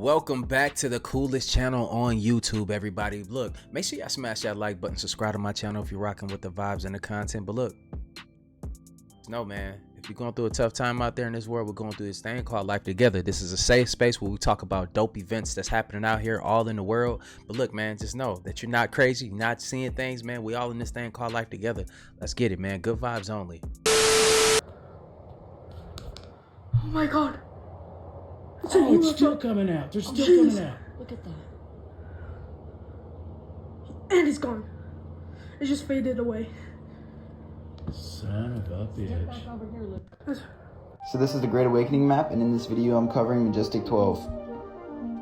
Welcome back to the coolest channel on YouTube, everybody. Look, make sure y'all smash that like button, subscribe to my channel if you're rocking with the vibes and the content. But look, no, man, if you're going through a tough time out there in this world, we're going through this thing called life together. This is a safe space where we talk about dope events that's happening out here all in the world. But look, man, just know that you're not crazy, you're not seeing things, man. We all in this thing called life together. Let's get it, man. Good vibes only. Oh my god. Oh, it's still coming out. They're still coming out. Look at that. And it's gone. It just faded away. Son of a bitch. So this is the Great Awakening map, and in this video I'm covering Majestic 12.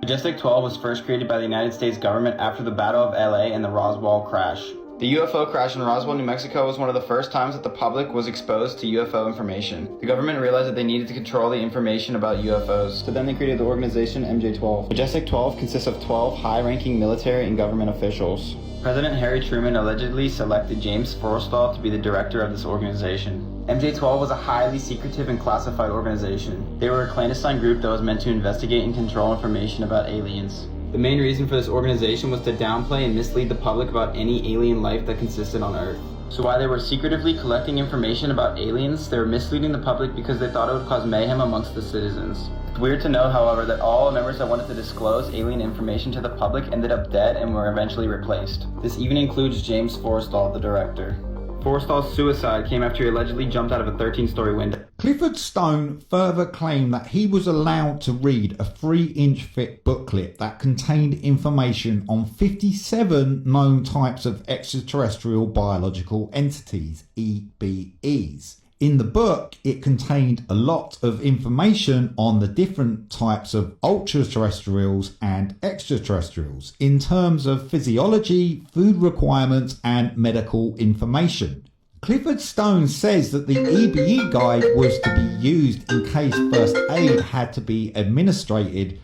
Majestic 12 was first created by the United States government after the Battle of LA and the Roswell crash. The UFO crash in Roswell, New Mexico was one of the first times that the public was exposed to UFO information. The government realized that they needed to control the information about UFOs, so then they created the organization MJ-12. Majestic 12 consists of 12 high-ranking military and government officials. President Harry Truman allegedly selected James Forrestal to be the director of this organization. MJ-12 was a highly secretive and classified organization. They were a clandestine group that was meant to investigate and control information about aliens. The main reason for this organization was to downplay and mislead the public about any alien life that existed on Earth. So while they were secretively collecting information about aliens, they were misleading the public because they thought it would cause mayhem amongst the citizens. It's weird to know, however, that all members that wanted to disclose alien information to the public ended up dead and were eventually replaced. This even includes James Forrestal, the director. Forrestal's suicide came after he allegedly jumped out of a 13-story window. Clifford Stone further claimed that he was allowed to read a 3-inch thick booklet that contained information on 57 known types of extraterrestrial biological entities, EBEs. In the book, it contained a lot of information on the different types of ultra-terrestrials and extraterrestrials in terms of physiology, food requirements, and medical information. Clifford Stone says that the EBE guide was to be used in case first aid had to be administered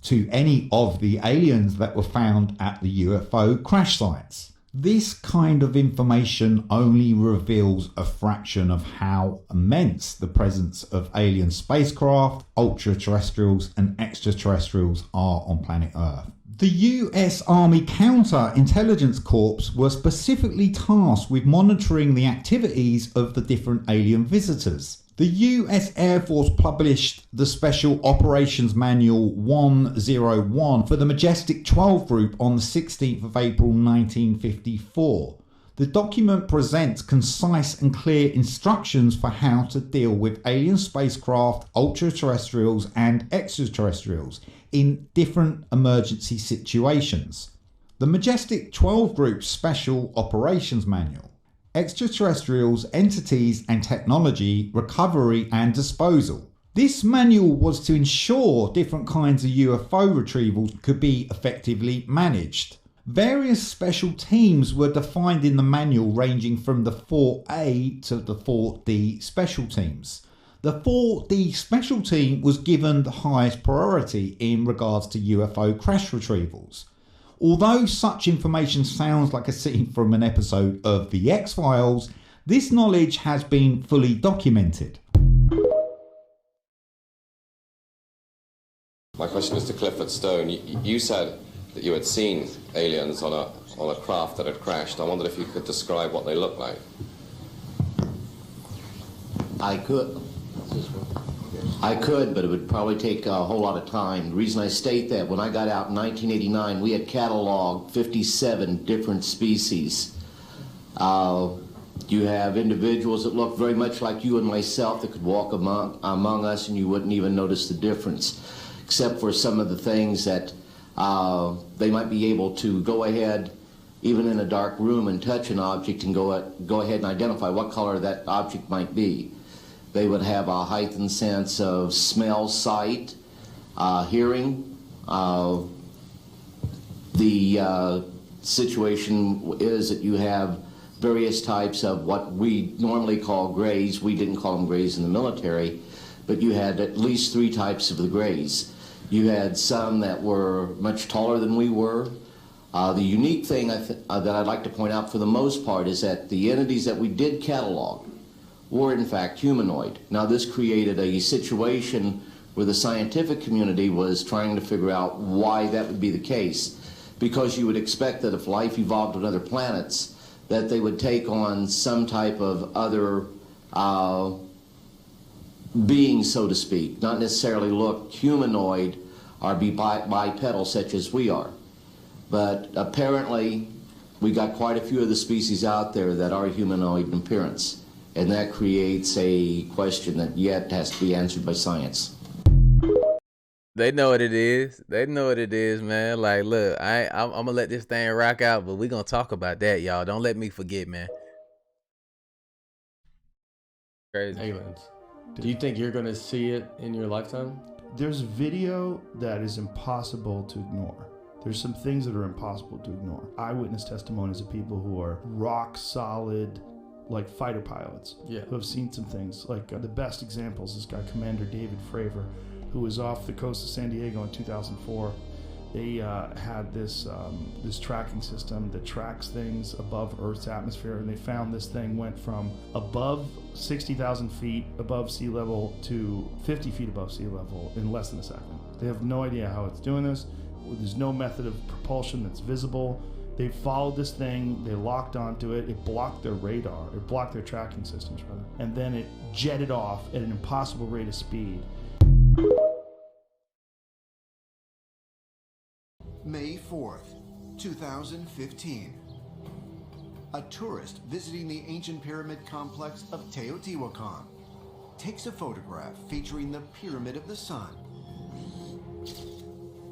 to any of the aliens that were found at the UFO crash sites. This kind of information only reveals a fraction of how immense the presence of alien spacecraft, ultra-terrestrials and extraterrestrials are on planet Earth. The US Army Counter-Intelligence Corps were specifically tasked with monitoring the activities of the different alien visitors. The US Air Force published the Special Operations Manual 101 for the Majestic 12 group on the 16th of April 1954. The document presents concise and clear instructions for how to deal with alien spacecraft, ultra-terrestrials and extraterrestrials in different emergency situations. The Majestic 12 group's Special Operations Manual. Extraterrestrials, entities and technology, recovery and disposal. This manual was to ensure different kinds of UFO retrievals could be effectively managed. Various special teams were defined in the manual, ranging from the 4A to the 4D special teams. The 4D special team was given the highest priority in regards to UFO crash retrievals. Although such information sounds like a scene from an episode of The X-Files, this knowledge has been fully documented. My question is to Clifford Stone. You said that you had seen aliens on a craft that had crashed. I wondered if you could describe what they looked like. I could, but it would probably take a whole lot of time. The reason I state that, when I got out in 1989, we had cataloged 57 different species. You have individuals that look very much like you and myself that could walk among us and you wouldn't even notice the difference, except for some of the things that they might be able to go ahead, even in a dark room, and touch an object and go ahead and identify what color that object might be. They would have a heightened sense of smell, sight, hearing. The situation is that you have various types of what we normally call grays. We didn't call them grays in the military, but you had at least 3 types of the grays. You had some that were much taller than we were. The unique thing that I'd like to point out for the most part is that the entities that we did catalog were in fact humanoid. Now this created a situation where the scientific community was trying to figure out why that would be the case. Because you would expect that if life evolved on other planets, that they would take on some type of other being, so to speak, not necessarily look humanoid or be bipedal such as we are. But apparently, we got quite a few of the species out there that are humanoid in appearance, and that creates a question that yet has to be answered by science. They know what it is. They know what it is, man. Like, look, I'm gonna let this thing rock out, but we gonna talk about that, y'all. Don't let me forget, man. Crazy. Aliens. Do you think you're gonna see it in your lifetime? There's video that is impossible to ignore. There's some things that are impossible to ignore. Eyewitness testimonies of people who are rock solid, like fighter pilots, who have seen some things. Like the best examples, this guy, Commander David Fravor, who was off the coast of San Diego in 2004. They had this tracking system that tracks things above Earth's atmosphere, and they found this thing went from above 60,000 feet above sea level to 50 feet above sea level in less than a second. They have no idea how it's doing this. There's no method of propulsion that's visible. They followed this thing, they locked onto it, it blocked their radar, it blocked their tracking systems, rather, and then it jetted off at an impossible rate of speed. May 4th, 2015. A tourist visiting the ancient pyramid complex of Teotihuacan takes a photograph featuring the Pyramid of the Sun.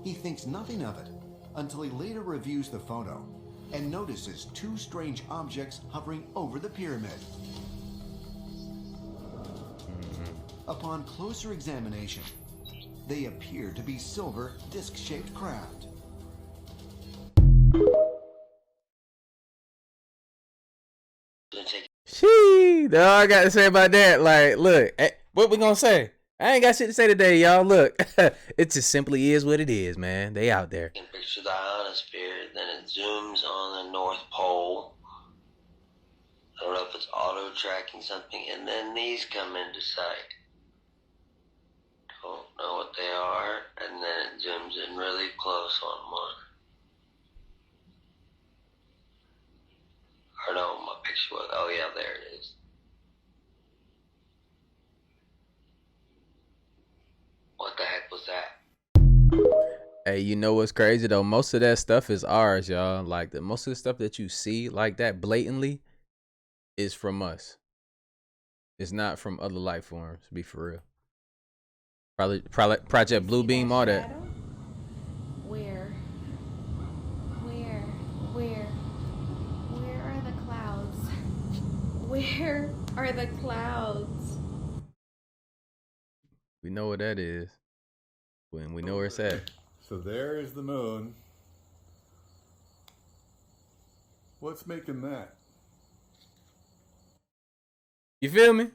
He thinks nothing of it until he later reviews the photo and notices two strange objects hovering over the pyramid. Upon closer examination, they appear to be silver disc-shaped craft. Shee, all I got to say about that, like, look, what we gonna say? I ain't got shit to say today, y'all. Look, it just simply is what it is, man. They out there. You can picture the ionosphere, then it zooms on the North Pole. I don't know if it's auto-tracking something, and then these come into sight. Don't know what they are, and then it zooms in really close on one. Or no, my picture was, oh yeah, there it is. What the heck was that? Hey, you know what's crazy though? Most of that stuff is ours, y'all. Like most of the stuff that you see like that blatantly is from us. It's not from other life forms, to be for real. Probably Project Bluebeam, all that. Where are the clouds? Where are the clouds? We know what that is. When we know where it's at. So there is the moon. What's making that? You feel me?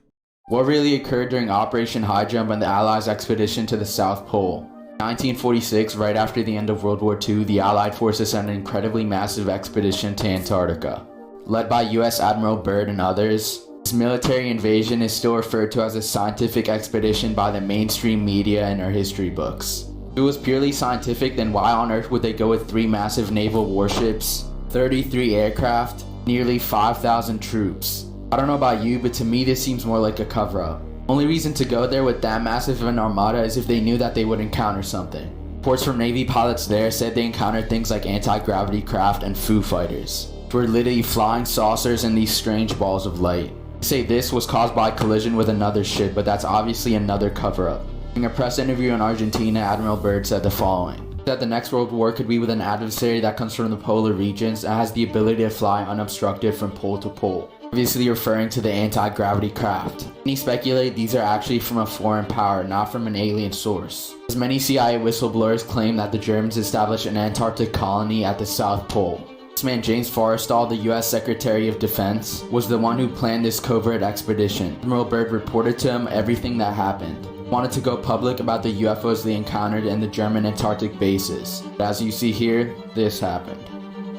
What really occurred during Operation Highjump and the Allies' expedition to the South Pole? In 1946, right after the end of World War II, the Allied forces sent an incredibly massive expedition to Antarctica. Led by US Admiral Byrd and others, this military invasion is still referred to as a scientific expedition by the mainstream media and our history books. If it was purely scientific, then why on earth would they go with 3 massive naval warships, 33 aircraft, nearly 5,000 troops? I don't know about you, but to me this seems more like a cover-up. Only reason to go there with that massive of an armada is if they knew that they would encounter something. Reports from Navy pilots there said they encountered things like anti-gravity craft and Foo Fighters, which were literally flying saucers and these strange balls of light. They say this was caused by a collision with another ship, but that's obviously another cover-up. In a press interview in Argentina, Admiral Byrd said the following: that the next world war could be with an adversary that comes from the polar regions and has the ability to fly unobstructed from pole to pole. Obviously referring to the anti-gravity craft. Many speculate these are actually from a foreign power, not from an alien source, as many CIA whistleblowers claim that the Germans established an Antarctic colony at the South Pole. This man, James Forrestal, the US Secretary of Defense, was the one who planned this covert expedition. Admiral Byrd reported to him everything that happened. He wanted to go public about the UFOs they encountered in the German Antarctic bases. But as you see here, this happened.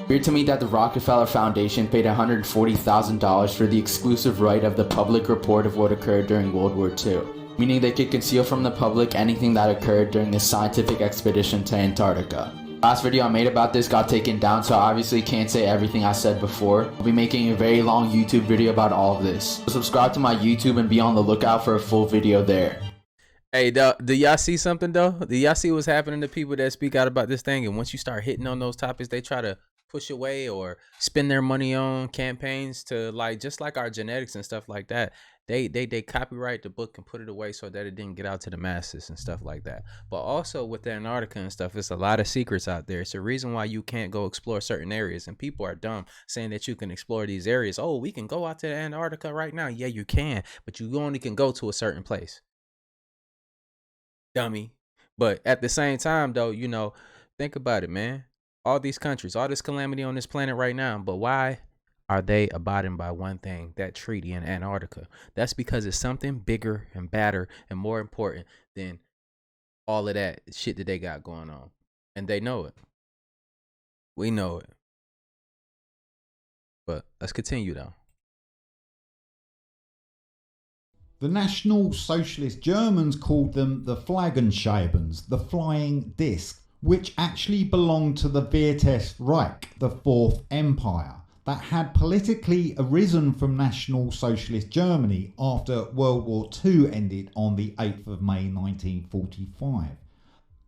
Weird to me that the Rockefeller Foundation paid $140,000 for the exclusive right of the public report of what occurred during World War II. meaning they could conceal from the public anything that occurred during this scientific expedition to Antarctica. Last video I made about this got taken down, so I obviously can't say everything I said before. I'll be making a very long YouTube video about all of this. So subscribe to my YouTube and be on the lookout for a full video there. Hey, do y'all see something though? Do y'all see what's happening to people that speak out about this thing? And once you start hitting on those topics, they try to push away or spend their money on campaigns to, like, just like our genetics and stuff like that. They copyright the book and put it away so that it didn't get out to the masses and stuff like that. But also with Antarctica and stuff, it's a lot of secrets out there. It's a reason why you can't go explore certain areas, and people are dumb saying that you can explore these areas. Oh, we can go out to Antarctica right now. Yeah, you can, but you only can go to a certain place. Dummy. But at the same time though, you know, think about it, man. All these countries, all this calamity on this planet right now, but why are they abiding by one thing, that treaty in Antarctica? That's because it's something bigger and badder and more important than all of that shit that they got going on. And they know it. We know it. But let's continue though. The National Socialist Germans called them the Flaggenscheiben, the flying disc, which actually belonged to the Viertes Reich, the Fourth Empire, that had politically arisen from National Socialist Germany after World War II ended on the 8th of May 1945.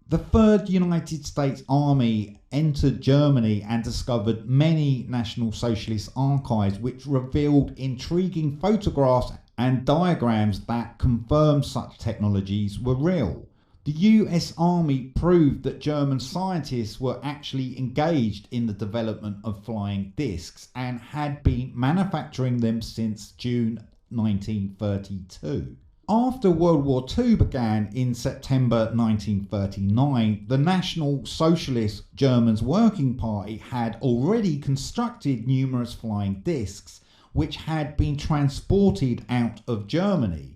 The 3rd United States Army entered Germany and discovered many National Socialist archives which revealed intriguing photographs and diagrams that confirmed such technologies were real. The US Army proved that German scientists were actually engaged in the development of flying discs and had been manufacturing them since June 1932. After World War II began in September 1939, the National Socialist Germans Working Party had already constructed numerous flying discs which had been transported out of Germany.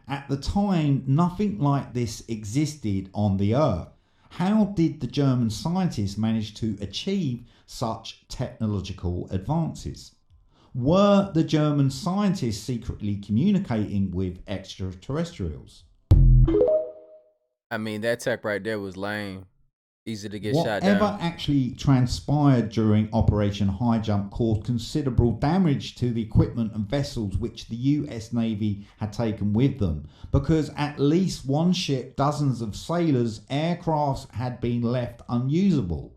At the time, nothing like this existed on the Earth. How did the German scientists manage to achieve such technological advances? Were the German scientists secretly communicating with extraterrestrials? I mean, that tech right there was lame. Easy to get shot down. Whatever actually transpired during Operation Highjump caused considerable damage to the equipment and vessels which the US Navy had taken with them, because at least one ship, dozens of sailors, aircrafts had been left unusable.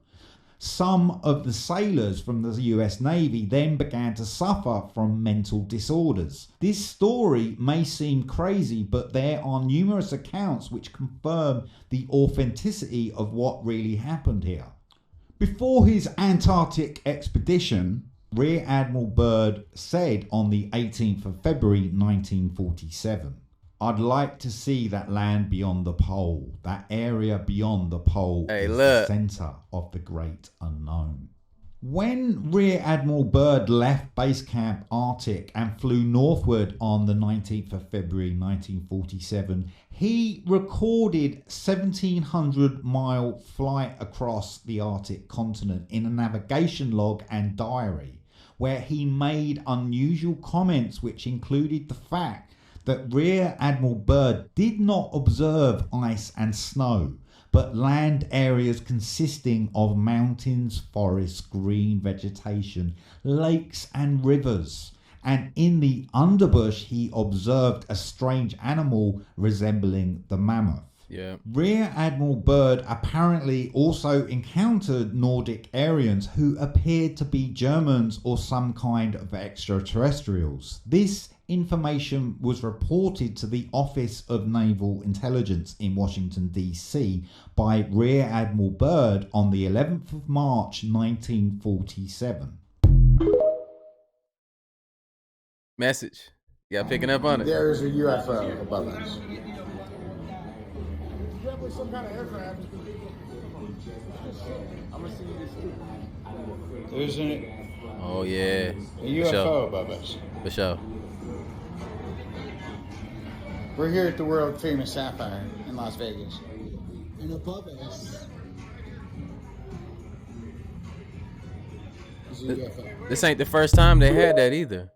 Some of the sailors from the US Navy then began to suffer from mental disorders. This story may seem crazy, but there are numerous accounts which confirm the authenticity of what really happened here. Before his Antarctic expedition, Rear Admiral Byrd said on the 18th of February 1947, "I'd like to see that land beyond the pole. That area beyond the pole is the centre of the great unknown." When Rear Admiral Byrd left Base Camp Arctic and flew northward on the 19th of February 1947, he recorded 1,700-mile flight across the Arctic continent in a navigation log and diary, where he made unusual comments which included the fact that Rear Admiral Byrd did not observe ice and snow, but land areas consisting of mountains, forests, green vegetation, lakes and rivers. And in the underbush he observed a strange animal resembling the mammoth. Yeah. Rear Admiral Byrd apparently also encountered Nordic Aryans who appeared to be Germans or some kind of extraterrestrials. This information was reported to the Office of Naval Intelligence in Washington, D.C. by Rear Admiral Byrd on the 11th of March 1947. Message. You got picking up on it. There is a UFO above us. Definitely some kind of aircraft. I'm gonna see this too. There's a Oh yeah. UFO above us. For sure. We're here at the world famous Sapphire in Las Vegas. And above us is a UFO. This ain't the first time they had that either.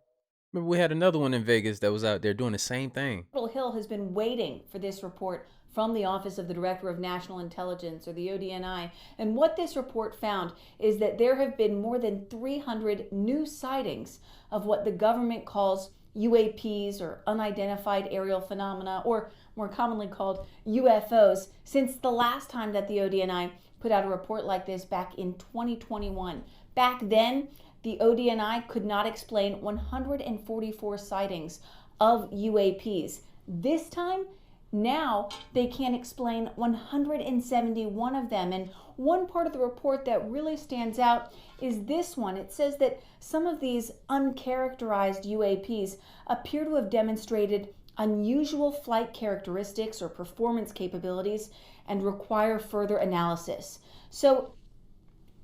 Remember, we had another one in Vegas that was out there doing the same thing. Capitol Hill has been waiting for this report from the Office of the Director of National Intelligence, or the ODNI. And what this report found is that there have been more than 300 new sightings of what the government calls UAPs, or unidentified aerial phenomena, or more commonly called UFOs, since the last time that the ODNI put out a report like this back in 2021. Back then, the ODNI could not explain 144 sightings of UAPs. This time, now they can explain 171 of them. And one part of the report that really stands out is this one. It says that some of these uncharacterized UAPs appear to have demonstrated unusual flight characteristics or performance capabilities and require further analysis. So,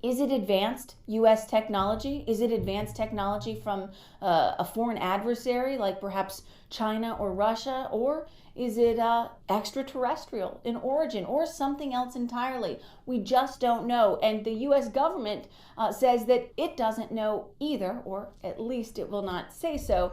is it advanced U.S. technology? Is it advanced technology from a foreign adversary like perhaps China or Russia? Or is it extraterrestrial in origin or something else entirely? We just don't know. And the U.S. government says that it doesn't know either, or at least it will not say so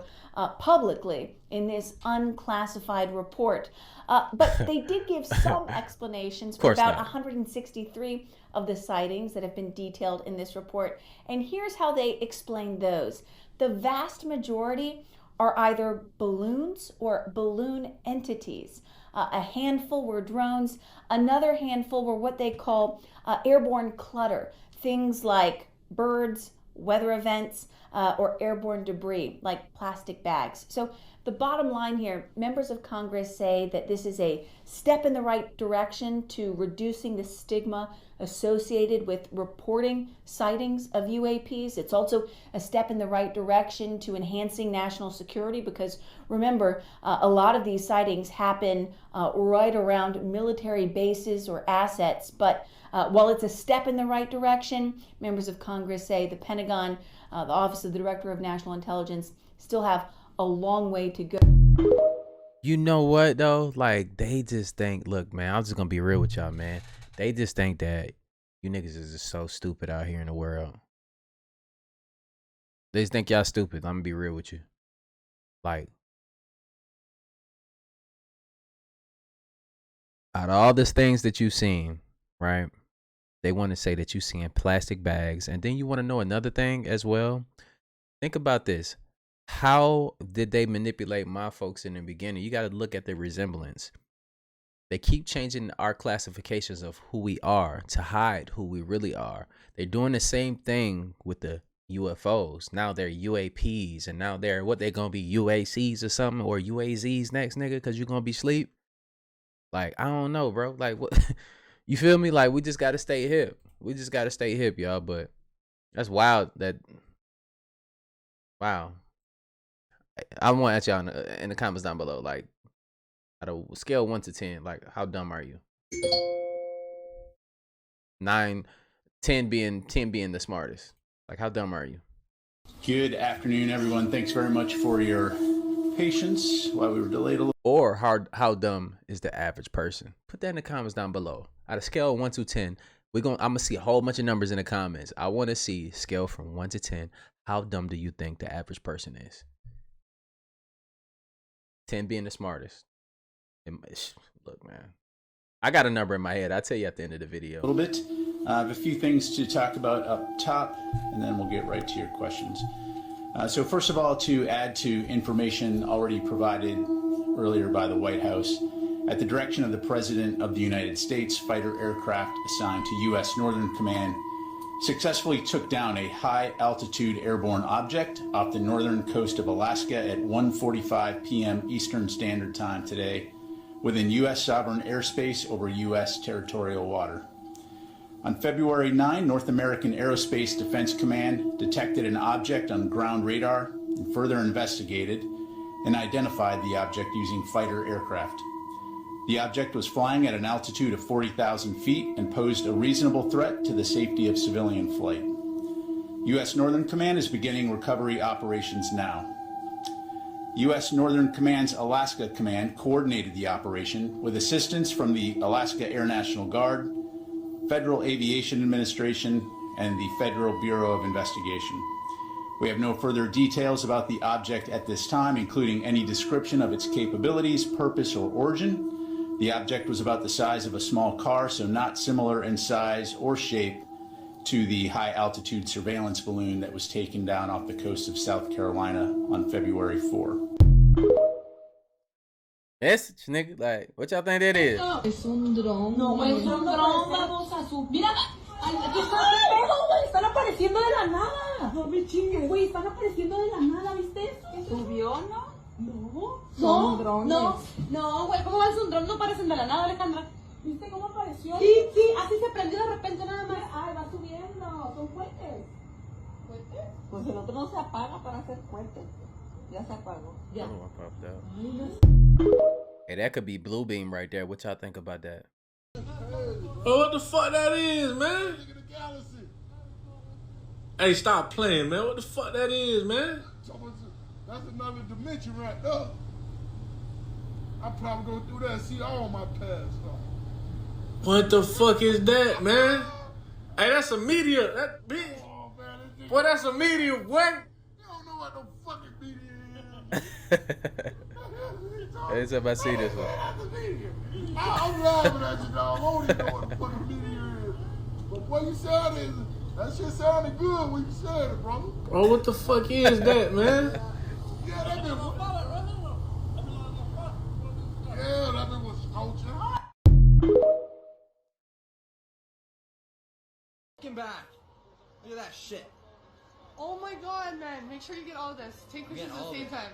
publicly in this unclassified report. But they did give some explanations for about 163 of the sightings that have been detailed in this report. And here's how they explain those. The vast majority are either balloons or balloon entities. A handful were drones. Another handful were what they call airborne clutter. Things like birds, weather events, or airborne debris like plastic bags. So the bottom line here, members of Congress say that this is a step in the right direction to reducing the stigma associated with reporting sightings of UAPs. It's also a step in the right direction to enhancing national security, because remember, a lot of these sightings happen right around military bases or assets. But while it's a step in the right direction, members of Congress say the Pentagon, the Office of the Director of National Intelligence, still have a long way to go. You know what though? Like, they just think, look, man, I'm just gonna be real with y'all, man. They just think that you niggas is just so stupid out here in the world. They just think y'all stupid. I'm gonna be real with you. Like, out of all these things that you've seen, right? They want to say that you've seen plastic bags. And then you want to know another thing as well. Think about this. How did they manipulate my folks in the beginning? You got to look at the resemblance. They keep changing our classifications of who we are to hide who we really are. They're doing the same thing with the UFOs. Now they're UAPs, and now they're what, they're going to be UACs or something, or UAZs next, nigga, because you're going to be asleep. Like, I don't know, bro. Like, what? You feel me? Like, we just got to stay hip. We just got to stay hip, y'all. But that's wild that, wow. I want to ask y'all in the comments down below, like, out of scale 1 to 10, like, how dumb are you? 9, 10 being the smartest. Like, how dumb are you? Good afternoon, everyone. Thanks very much for your patience while we were delayed a little. Or how dumb is the average person? Put that in the comments down below. Out of scale 1 to 10, I'm gonna see a whole bunch of numbers in the comments. I want to see scale from 1 to 10. How dumb do you think the average person is? 10 being the smartest. Look, man, I got a number in my head. I'll tell you at the end of the video. A little bit. I have a few things to talk about up top, and then we'll get right to your questions. So first of all, to add to information already provided earlier by the White House, at the direction of the President of the United States, fighter aircraft assigned to U.S. Northern Command successfully took down a high-altitude airborne object off the northern coast of Alaska at 1:45 p.m. Eastern Standard Time today, within U.S. sovereign airspace over U.S. territorial water. On February 9, North American Aerospace Defense Command detected an object on ground radar and further investigated and identified the object using fighter aircraft. The object was flying at an altitude of 40,000 feet and posed a reasonable threat to the safety of civilian flight. U.S. Northern Command is beginning recovery operations now. U.S. Northern Command's Alaska Command coordinated the operation with assistance from the Alaska Air National Guard, Federal Aviation Administration, and the Federal Bureau of Investigation. We have no further details about the object at this time, including any description of its capabilities, purpose, or origin. The object was about the size of a small car, so not similar in size or shape to the high-altitude surveillance balloon that was taken down off the coast of South Carolina on February 4. Message, nigga. Like, what y'all think that is? Es un dron. No, es un dron, babosa. Mira, aquí está el espejo, güey. Están apareciendo de la nada. No me chingues. Güey, están apareciendo de la nada, ¿viste? ¿Subió, no? No. Son drones. No, güey. ¿Cómo va un dron? No aparecen de la nada, Alejandra. ¿Viste cómo apareció? Sí, así se prendió de repente nada más. Ay, va subiendo. Son cohetes. ¿Cohetes? Pues el otro no se apaga para hacer cohetes. Ya se apagó. Ya. Hey, that could be blue beam right there. What y'all think about that? Oh, what the fuck that is, man? Hey, stop playing, man. What the fuck that is, man? That's another dimension right there. I probably go through that and see all my past stuff. What the fuck is that, man? Hey, that's a meteor. That big. Oh, man, boy, that's a meteor. What? You don't know what no fucking meteor is. Hey, so if I see this one. I'm laughing at you, dog. I don't even know what the fucking meteor is. But what you said is, that shit sounded good when you said it, brother. Oh, what the fuck is that, man? Yeah, that bit was. Yeah, that bit was scorching. Back. Look at that shit. Oh my god, man. Make sure you get all of this. Take pictures at the same time.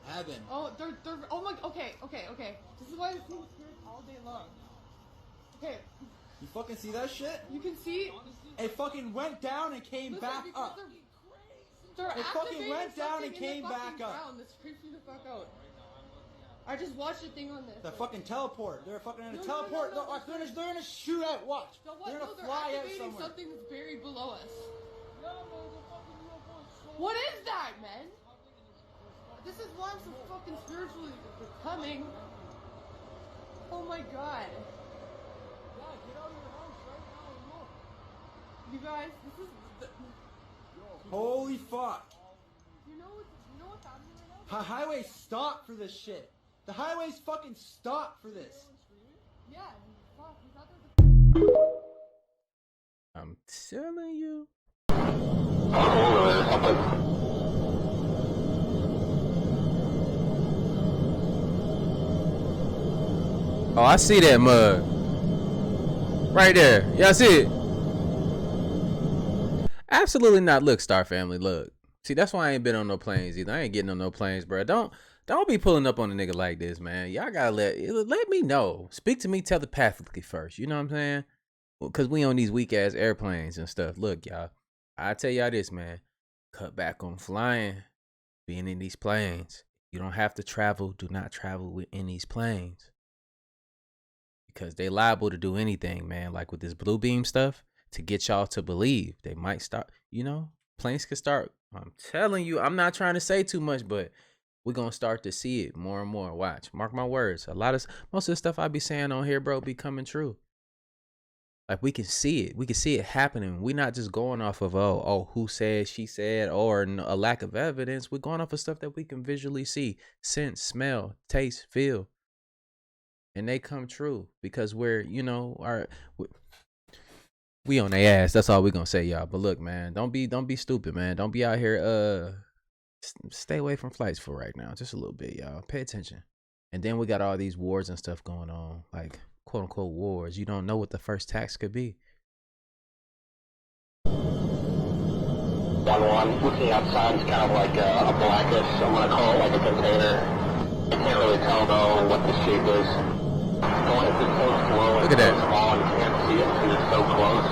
I have been. Oh, they're, oh my, okay. This is why this thing's here all day long. Okay. You fucking see that shit? You can see. It fucking went down and came back up. It fucking went down and came back up. This creeps me the fuck out. I just watched a thing on this. The fucking teleport. They're fucking in a teleport. No, they're in a shootout. Watch. They're gonna fly out somewhere. Something that's buried below us. What is that, man? This is why I'm so fucking spiritually becoming. Oh my god. You guys, this is. Holy fuck. You know what's happening right now? Highway stop for this shit. The highway's fucking stop for this. Yeah, fuck, he's out there. I'm telling you. Oh, I see that mug. Right there. Y'all see it? Absolutely not. Look, Star Family, look. See, that's why I ain't been on no planes either. I ain't getting on no planes, bro. Don't be pulling up on a nigga like this, man. Y'all gotta let me know. Speak to me telepathically first. You know what I'm saying? Because we on these weak ass airplanes and stuff. Look, y'all. I tell y'all this, man. Cut back on flying, being in these planes. You don't have to travel. Do not travel in these planes. Because they liable to do anything, man. Like with this blue beam stuff, to get y'all to believe. They might start, planes can start. I'm telling you, I'm not trying to say too much, but we're going to start to see it more and more. Watch. Mark my words. Most of the stuff I be saying on here, bro, be coming true. Like, we can see it. We can see it happening. We're not just going off of, who said, she said, or a lack of evidence. We're going off of stuff that we can visually see, sense, smell, taste, feel. And they come true because we're, we on their ass. That's all we're going to say, y'all. But look, man, don't be stupid, man. Don't be out here, stay away from flights for right now. Just a little bit, y'all. Pay attention. And then we got all these wars and stuff going on, like quote unquote wars. You don't know what the first tax could be. 1-1, looking outside is kind of like a blackish, I'm going to call it like a container. I can't really tell though what the shape is. Going it's so slow and so small and you can't see it because it's so close.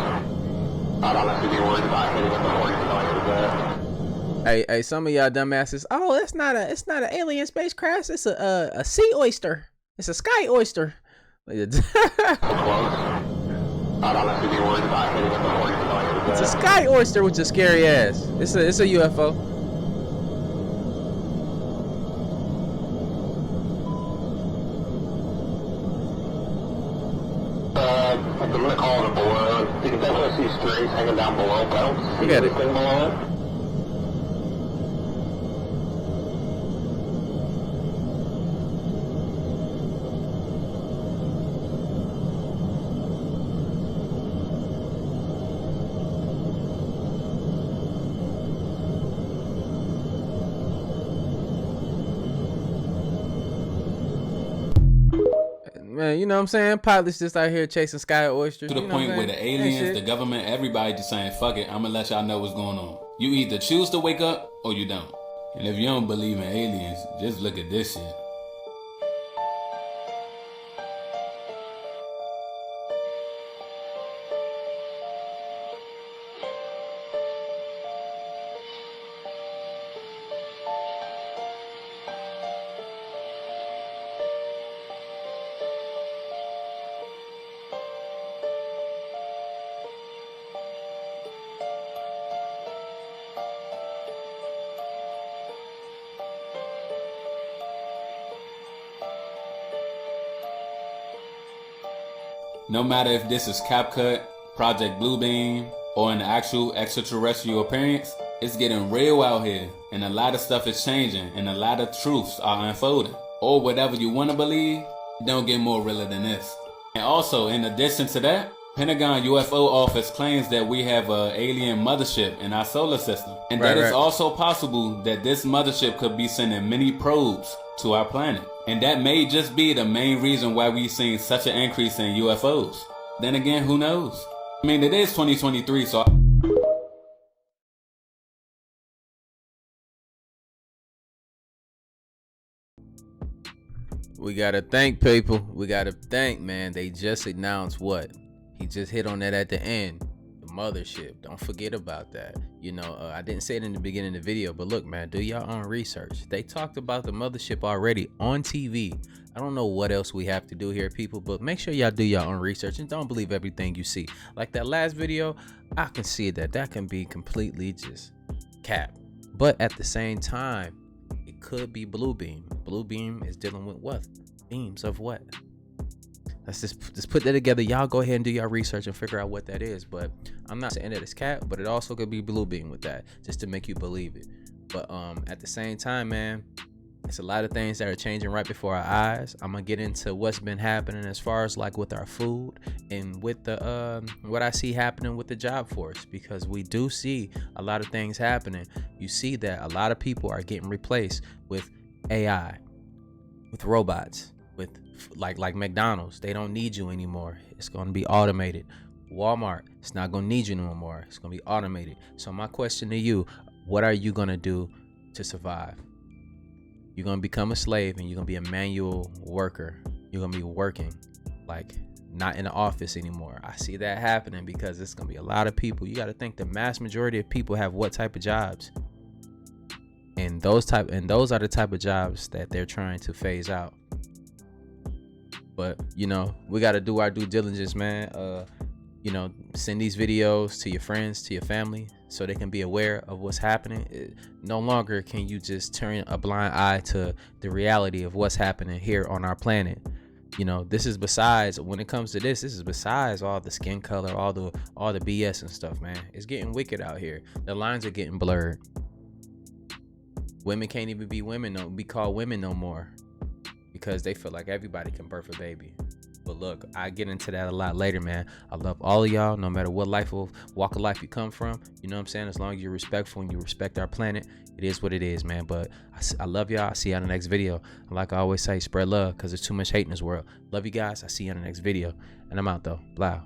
I'd honestly be worried about hitting it before you're going into there. Hey, some of y'all dumbasses. Oh, it's not an alien spacecraft. It's a sea oyster. It's a sky oyster. I'd honestly be worried about hitting it before you're going into there. It's a sky oyster with a scary ass. It's a UFO. I'm gonna call it a balloon. You can definitely see strings hanging down below, but I don't see anything below it. Man, you know what I'm saying? Pilots just out here chasing sky oysters. To the point where the aliens, the government, everybody just saying, fuck it, I'm gonna let y'all know what's going on. You either choose to wake up or you don't. And if you don't believe in aliens, just look at this shit. No matter if this is CapCut, Project Bluebeam, or an actual extraterrestrial appearance, it's getting real out here, and a lot of stuff is changing, and a lot of truths are unfolding. Or whatever you want to believe, don't get more realer than this. And also, in addition to that, Pentagon UFO office claims that we have an alien mothership in our solar system. And that it's also possible that this mothership could be sending many probes to our planet. And that may just be the main reason why we've seen such an increase in UFOs. Then again, who knows? I mean, it is 2023, so... We gotta thank people. We gotta thank, man. They just announced what? He just hit on that at the end. The mothership. Don't forget about that. You know, I didn't say it in the beginning of the video, but look, man, do your own research. They talked about the mothership already on TV. I don't know what else we have to do here, people, but make sure y'all do your own research and don't believe everything you see. Like that last video, I can see that can be completely just cap. But at the same time, it could be blue beam. Blue beam is dealing with what? Beams of what? Let's just put that together. Y'all go ahead and do your research and figure out what that is. But I'm not saying that it's cat, but it also could be blue beam with that, just to make you believe it. But at the same time, man, it's a lot of things that are changing right before our eyes. I'm gonna get into what's been happening as far as like with our food and with the what I see happening with the job force, because we do see a lot of things happening. You see that a lot of people are getting replaced with AI, with robots, with like McDonald's. They don't need you anymore. It's gonna be automated. Walmart, it's not gonna need you no more. It's gonna be automated. So my question to you, what are you gonna do to survive? You're gonna become a slave and you're gonna be a manual worker. You're gonna be working, like not in the office anymore. I see that happening because it's gonna be a lot of people. You gotta think the mass majority of people have what type of jobs? And those are the type of jobs that they're trying to phase out. But you know, we gotta do our due diligence, man. You know, send these videos to your friends, to your family, so they can be aware of what's happening. No longer can you just turn a blind eye to the reality of what's happening here on our planet. You know, this is besides, when it comes to this is besides all the skin color, all the BS and stuff, man. It's getting wicked out here. The lines are getting blurred. Women can't even be called women no more, because they feel like everybody can birth a baby. But look, I get into that a lot later, man. I love all of y'all, no matter what walk of life you come from. You know what I'm saying? As long as you're respectful and you respect our planet, it is what it is, man. But I love y'all. I see you on the next video. And like I always say, spread love, because there's too much hate in this world. Love you guys. I see you on the next video. And I'm out, though. Blah.